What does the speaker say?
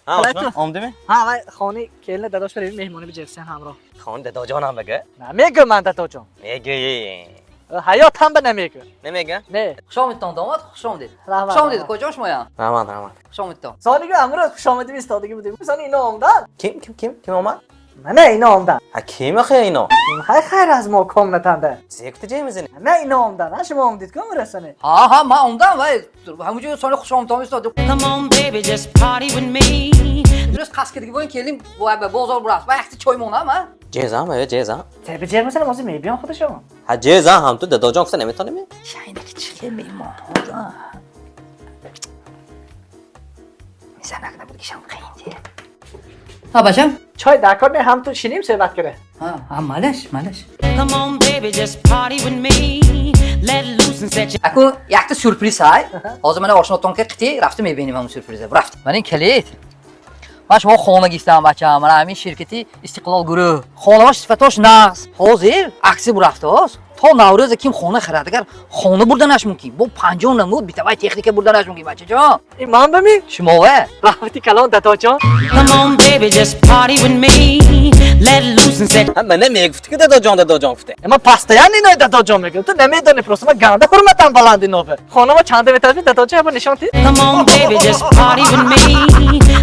ها آشنا آمدی؟ ها وای خانه کله داداش بریم مهمونی بجرسن همراه خان دادا جانم بگه نمیگم من دادا جان میگه حیات هم به نمیگم نمیگه نه خوش آمدید داماد خوش آمدید رحمت خوش آمدید کجاش مایا رحمت خوش آمدید سالیگه امروز خوش آمدیم ایستادگی بودیم مثلا اینا آمدن کیم اومد؟ نه اینا آمدن ها کیم اخی اینا؟ خیر از ما کام نتنده زیکت جای میزنی نه اینا آمدن نه شما آمدید کام رسانه ها ما اومدم وای همونجوری سال خوش آمدید ایستاد Come on, baby, just party with me. درست قصد کردی ببین کلیم به بازار برفت وقتی چای مونم ها جیزا مگه جیزا تبه جر مثلا مازی میبیان خودشون ها جیزا هم تو دادا جان کسی نمیتونه می شاینه که چیه میمان میزنه که نبود کشم قیمتی ها باشم چای دکار نه هم تو شینیم صحبت کرده ها مالش Come on, baby, just party with me. Let loose and set you. اكو یک تا سورپریز های حاضر من آشناتون که قطعی رفته میبینیم همون سورپریزه رفت من این کلید من شما خانه گیفتم بچه هم من همین شرکتی استقلال گروه خانه باش صفتاش نقص حاضر عکسی بو رفته هاست تا نوروز کیم خانه خرد اگر خانه بردنش ممکن با 50 نمود بیتوای تکنیک بردنش ممکن بچه جان ایمان بمی شما و رفتی کلان دادا جان Come on, baby, just party with me. Let loose and set. هم من نمیگفتی که دادا جان گفته اما پسته یعنی نه دادا جان میگه تو نمیدونی پروسه ما گنده حرمتم بلندی نوبه خانم چنده میتونی دادا جان نشانتی Come on, baby, just party with me.